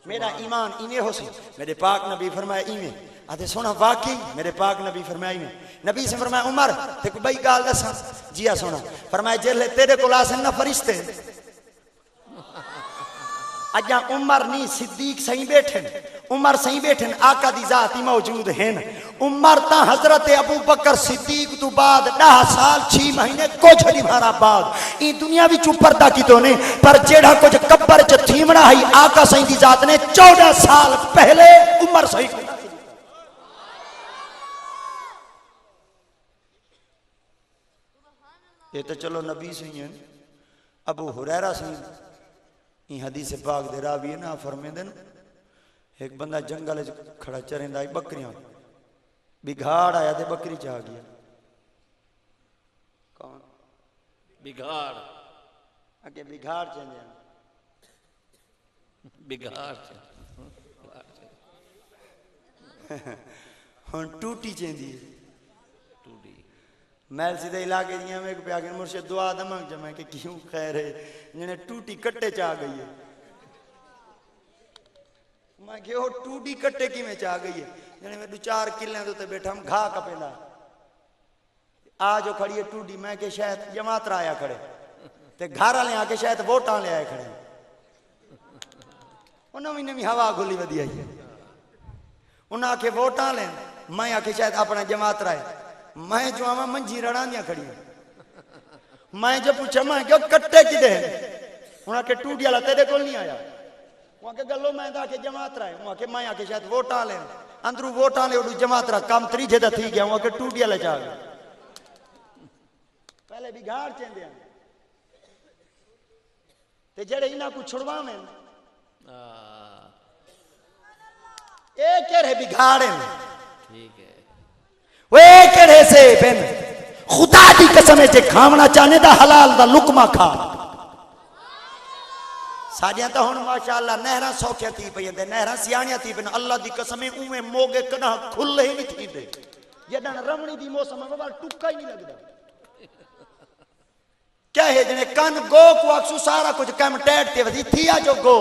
میرا ایمان ایویں ہو سی میرے پاک نبی فرمایا ایویں آتے سونا واقعی میرے پاک نبی فرمایا ایویں نبی سے فرمایا عمر تے کو بھائی گال دسا جی ہاں سونا فرمایا جیلے تیرے کو لاسن نہ فرشتے اجا عمر نہیں صدیق صحیح بیٹھن عمر صحیح بیٹھن آقا دی ذاتی موجود ہیں عمر تا حضرت ابو بکر صدیق تو بعد 10 سال 6 مہینے کچھ نہیں مارا بعد این دنیا بھی چپردہ کی تو نے پر جیڑا کچھ قبر چ تھیمڑا ہے آقا صحیح دی ذات نے 14 سال پہلے عمر صحیح یہ تو چلو نبی صحیح ہیں ابو ہریرہ صحیح یہ حدیث پاک دے راوی ہے نا فرمے دن ایک بندہ جنگل کھڑا چرندہ آئی بکریاں بگھاڑ آیا دے بکری چاہ گیا کون بگھاڑ اگے بگھاڑ چاہ گیا بگھاڑ ہن ٹوٹی چیندی ہے ٹوٹی میل سیدھے علاقے دیاں میں پیا کہ مرشد دعا دمانگ جمع کہ کیوں خیر ہے جنہیں ٹوٹی کٹے چاہ گئی ہے میں کہ وہ ٹوٹی کٹے کی میں چاہ گئی ہے جنہیں میں 2-4 کلیں تو تے بیٹھا ہم گھا کپینا آجو کھڑی ہے ٹوٹی میں کہ شاید جماعت رایا کھڑے تے گھارا لے آکے شاید ووٹاں لے آئے کھڑے انہوں نمی ہوا گھلی ودی آئی ہے انہوں آکے ووٹاں لیں میں آکے شاید اپنا جماعت رائے میں جو آماں منجی رڑانیاں کھڑی ہیں میں جو پوچھا میں کہ کٹے کی دے انہوں آکے ٹوٹی اللہ تیرے کول نہیں آیا وہاں کے گلو میں دا کے جماعت رائے وہاں کے میں آکے شاید ووٹاں لیں اندرو ووٹاں لے اڑو جماعت رہا کام تری جدہ تھی گیا وہاں کے ٹوٹی اللہ چاہ گیا پہلے بھی گھار چین دیا تے جڑے انہاں کو چھڑوا میں ایک رہے بھی گھاڑے میں ٹھیک ہے وہ ایک رہے سے بین خدا دی قسم ہے جے کھامنا چاہنے دا حلال دا لقمہ کھا ساڑیاں تا ہون ماشاءاللہ نہرہ سوکھے تھی پہین دے نہرہ سیانیاں تھی پہین اللہ دی قسمیں اوے موگے کنہ کھلے ہی نہیں تھی دے یہ دن رمنی دی موسم ہے وہ ٹکا ہی نہیں لگ دا کیا ہے جنہیں کن گو کو اکسو سارا کچھ کم ٹیٹتے وزی تھیا جو گو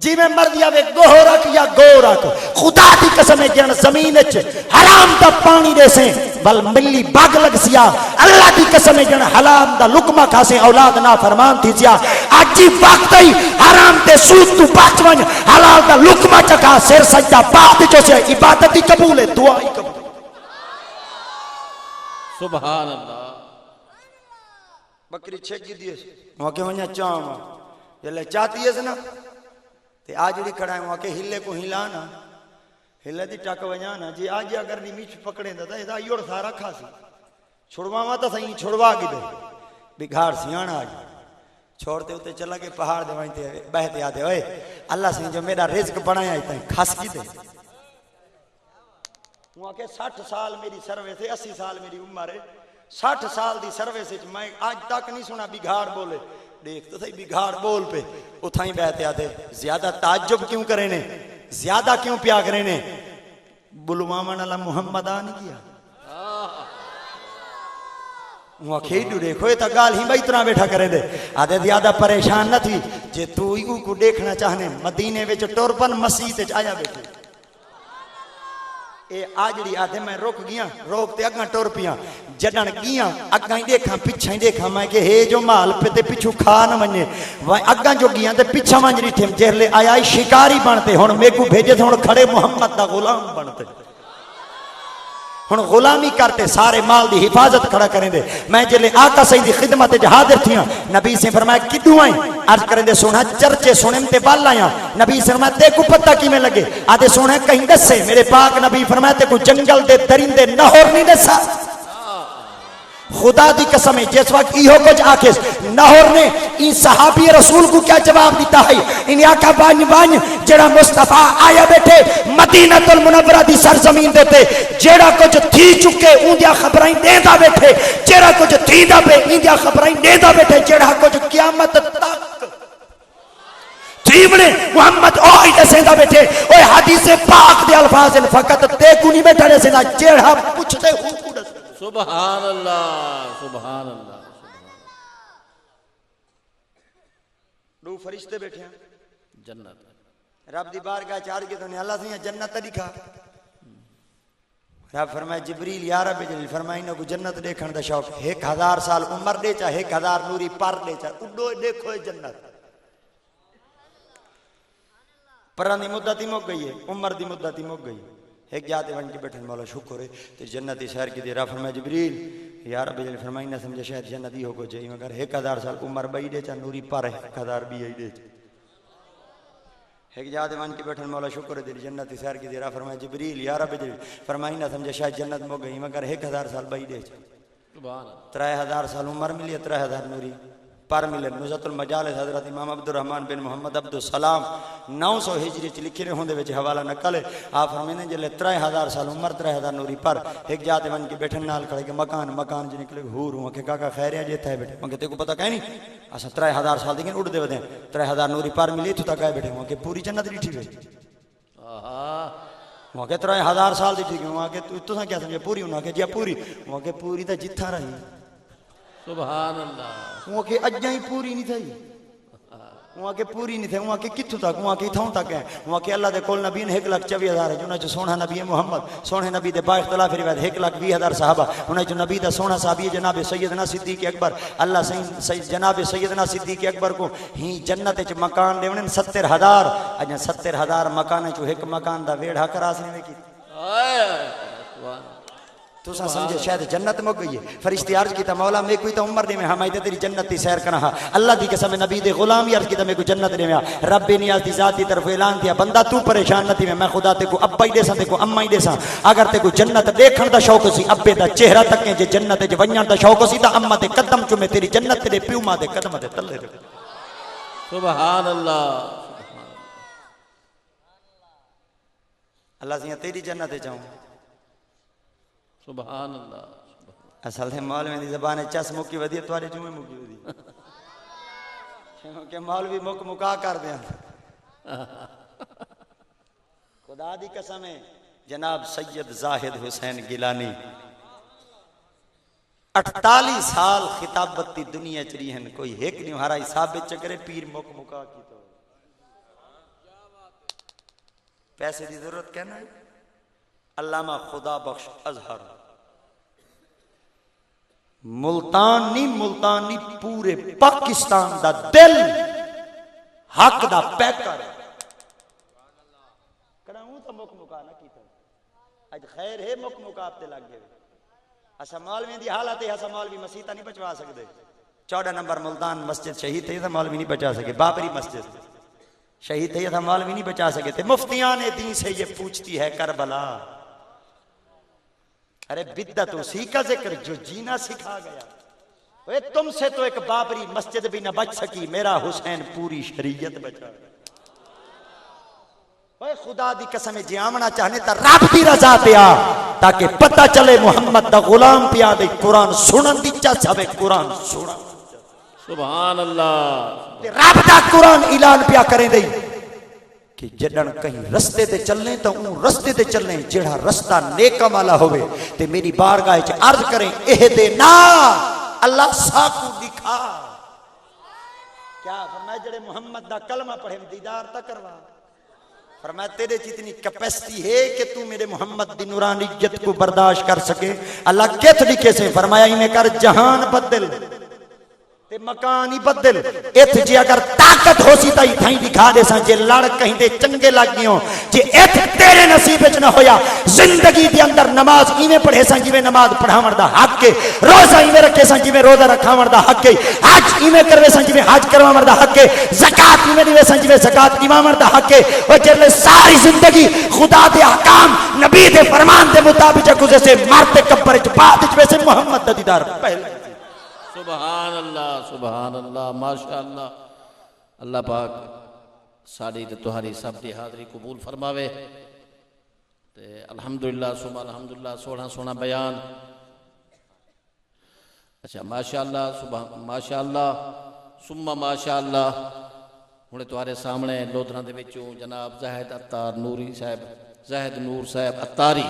جی میں مرد یا گو رکھ یا گو رکھ خدا دی قسم ہے جن زمین اچ حرام دا پانی دے سیں بل ملی باگ لگ سیا اللہ دی قسم ہے جن حرام دا لقمہ کھا سیں اولاد نا فرمان تھی سیا آجی وقت ہی حرام تے سود تو پاچ ون حلال دا لقمہ چکا سر سجدہ پاک جو سے عبادت ہی قبول ہے دعا ہی قبول سبحان اللہ بکری چھک دیئے وہاں کے وہاں چاہاں جلے چاہتی ہے نا تے آج دی کھڑا ہے وہاں کے ہلے کو ہلانا ہلے دی ٹاک وجانا جی آج اگر دی میچ پکڑیں دا تھا یہ یوڑ سارا کھا سی چھڑوا ماں تا سہی چھڑوا کی دے بگھار سیانا آج چھوڑتے ہوتے چلا کے پہاڑ دے وہیں تے بہتے آتے ہوئے اللہ سے جو میرا رزق بنایا ہے تاہیں کھاس کی دے وہاں کے 60 سال میری سروس ہے 80 سال میری عمر ہے 60 سال دی سروس ہے میں آج تک نہیں سنا بگھار بولے دیکھ تو تھا بگھار بول پہ اتھائیں بہتے آتے زیادہ تعجب کیوں کریں نے زیادہ کیوں پیا کریں نے بلوامن اللہ محمد آنے کیا وہاں کھیڑو دیکھو یہ تا گال ہی بھائی اتنا بیٹھا کریں دے آدھے زیادہ پریشان نہ تھی جے تو ہی کو دیکھنا چاہنے مدینے ویچ ٹورپن مسیح آیا بیٹھے اے آجڑی آدھے میں روک گیا روک تے اگاں ٹور پیاں جڑن گیا اگاں ہی دیکھاں پچھاں ہی دیکھاں میں کہ ہے جو مال پہ تے پچھو کھا نہ منجے اگاں جو گیا تے پچھا منجری تھے جہلے آیا ہی شکاری بنتے ہن میں کو بھیجے تھے ہن کھڑے محمد دا غلام بنتے ہن غلامی کرتے سارے مال دی حفاظت کھڑا کریں دے میں جلے آقا سیدی خدمت حاضر تھیاں نبی سے فرمایا کدوں آئیں عرض کریں دے سونا چرچے سونے تے بال آیا نبی سے فرمایا تے کو پتہ کی میں لگے آدھے سونا کہیں دسے میرے پاک نبی فرمایا تے کو جنگل دے درندے نہور نہیں دسا خدا دی قسم ہے جس وقت ایہو کچھ آکھس نہور نے این صحابی رسول کو کیا جواب دیتا ہے ان آقا بان بان جڑا مصطفیٰ آیا بیٹھے مدینہ المنورہ دی سرزمین دیتے جڑا کچھ تھی چکے اون دیا خبرائیں دیندہ بیٹھے جڑا کچھ تھی دا پہ ان دیا خبرائیں دیندہ بیٹھے جڑا کچھ قیامت تک تھیونے محمد اوہی دسیندہ بیٹھے اوہ حدیث پاک دے الفاظ فقط تے کو نہیں بیٹھا دسیندہ جڑا پوچھتے ہوں کو دسیندہ سبحان اللہ سبحان اللہ دو فرشتے بیٹھے ہیں جنت رب دی بارگاہ چار کے تو نے اللہ سے جنت دکھا رب فرمائے جبریل یا رب جلیل فرمائے انہوں کو جنت دیکھن دا شوق 1000 سال عمر دے چاہ 1000 نوری پر دے چاہ اڈو دیکھو جنت پران دی مدتی مک گئی ہے عمر دی مدتی مک گئی ایک جاتے ون کے بیٹھن مولا شکر ہے تیری جنتی سیر کی دے رہا فرمائے جبریل یا رب جلیل فرمائی نہ سمجھے شاید جنتی ہو کو جائے مگر 1000 سال عمر بئی دے چاہ نوری پر 1000 بھی آئی دے چاہ ایک جاتے ون کے بیٹھن مولا شکر ہے تیری جنتی سیر کی دے رہا فرمائے جبریل یا رب جلیل فرمائی نہ سمجھے شاید جنت مو گئی مگر 1000 سال بئی دے چاہ 3000 سال عمر ملی 3000 نوری پر ملے نزت المجالس حضرت امام عبد الرحمن بن محمد عبد السلام 900 ہجری چ لکھے ہوندے وچ حوالہ نقل ہے آپ فرمیندے جلے 3000 سال عمر 3000 نوری پر ایک جاتے ون کے بیٹھن نال کھڑے کہ مکان جو نکلے ہور ہوں کہ کاکا خیر ہے جیتا ہے بیٹھے مگر تے کو پتہ کہیں نہیں اسا 3000 سال دیکھیں اڑ دے ودے 3000 نوری پر ملی تو تک آئے بیٹھے ہوں کہ پوری جنت ڈٹھی گئی وہاں کہ 3000 سال دی تھی وہاں کہ تو کیا سمجھے پوری انہاں کہ جی پوری وہاں کہ پوری تے جتھا رہی سبحان اللہ وہاں کہ اجاں ہی پوری نہیں تھی وہاں کے پوری نہیں تھے وہاں کے کتھوں تک وہاں کے تھوں تک ہیں وہاں کے اللہ دے کول نبی نے 1,24,000 ہے جنہاں جو سونا نبی محمد سونے نبی دے با اختلاف روایت 1,20,000 صحابہ انہاں جو نبی دا سونا صحابی جناب سیدنا صدیق اکبر اللہ جناب سیدنا صدیق اکبر کو ہی جنت وچ مکان دیونے 70,000 اجا 70,000 مکان چوں ایک مکان دا ویڑھا کراس نہیں کی تو سمجھے شاید جنت مک گئی ہے فرشتے عرض کیتا مولا میں کوئی تو عمر دے میں ہمائی تے تیری جنت دی سیر کرنا اللہ دی قسم نبی دے غلامی عرض کیتا میں کو جنت دے میں رب نیاز دی ذات دی طرف اعلان کیا بندہ تو پریشان نہ تھی میں خدا تے کو ابا ہی دے ساں تے کو اما ہی دے ساں اگر تے کو جنت دیکھن دا شوق سی ابے دا چہرہ تک جے جنت وچ ونجن دا شوق سی تا اما تے قدم چ میں تیری جنت دے پیو ماں دے قدم تے تلے سبحان اللہ اللہ سیاں تیری جنت تے جاؤں سبحان اللہ اصل ہے مولوی دی زبان چس مکی ودی تواڈے چوں مکی ودی کہ مولوی مکا کر دیاں خدا دی قسم ہے جناب سید زاہد حسین گیلانی 48 سال خطابت دی دنیا چ رہی ہیں کوئی ایک نہیں ہرائی ثابت چکرے پیر مکا کی تو پیسے دی ضرورت کہنا ہے علامہ خدا بخش اظہر ملتانی پورے پاکستان دا دل حق دا پیکر کڑاؤں تو مکا نہ کیتا اج خیر ہے مکا تے لگ گئے اسا مولوی دی حالت ہے اسا مولوی مسیتہ نہیں بچوا سکدے 14 نمبر ملتان مسجد شہید تھے مولوی نہیں بچا سکے بابری مسجد شہید تھے تھا مولوی نہیں بچا سکے تھے مفتیان دین سے یہ پوچھتی ہے کربلا ارے بدعت اسی کا ذکر جو جینا سکھا گیا اے تم سے تو ایک بابری مسجد بھی نہ بچ سکی میرا حسین پوری شریعت بچا اے خدا دی قسم جے آمنا چاہنے تا رب دی رضا پیا تاکہ پتہ چلے محمد دا غلام پیا دے قرآن سنن دی چاچا وے قرآن سنن سبحان اللہ رب دا قرآن اعلان پیا کریں دے کہ جڑن کہیں رستے تے چلنے تو ان رستے تے چلنے جڑا رستہ نیکا والا ہوئے تے میری بارگاہ چ عرض کریں اہدنا اللہ ساکو دکھا کیا فرمایا جڑے محمد دا کلمہ پڑھیں دیدار تک کروا فرمایا تیرے جتنی کیپیسٹی ہے کہ تو میرے محمد دی نورانیت کو برداشت کر سکے اللہ کس طریقے سے فرمایا انہیں کر جہان بدل تے مکان ہی بدل ایتھ جی اگر طاقت ہو سی تائی تھائیں دکھا دے ساں جے لڑ کہیں دے چنگے لگ گئوں جے ایتھ تیرے نصیب وچ نہ ہویا زندگی دے اندر نماز ایویں پڑھے ساں جویں نماز پڑھاون دا حق ہے روزہ ایویں رکھے ساں جویں روزہ رکھاون دا حق ہے حج ایویں کروے ساں جویں حج کرواون دا حق ہے زکات ایویں دیوے ساں جویں زکات دیواون دا حق ہے او جے ساری زندگی خدا دے احکام نبی دے فرمان دے مطابق گزرے سے مرتے قبر وچ بعد وچ ویسے محمد دا دیدار پہلے سبحان اللہ ماشاءاللہ اللہ پاک ساری تے تہاری سب دی حاضری قبول فرماوے تے الحمدللہ ثم الحمدللہ سونا بیان اچھا ماشاءاللہ ماشاءاللہ ثم ماشاءاللہ ہنے تہارے سامنے لودھراں دے وچوں جناب زاہد عطار نوری صاحب زاہد نور صاحب عطاری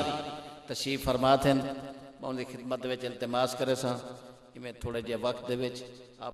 تشریف فرما تھن میں ان دی خدمت دے وچ التماس کرے ساں کہ میں تھوڑے جے وقت دے وچ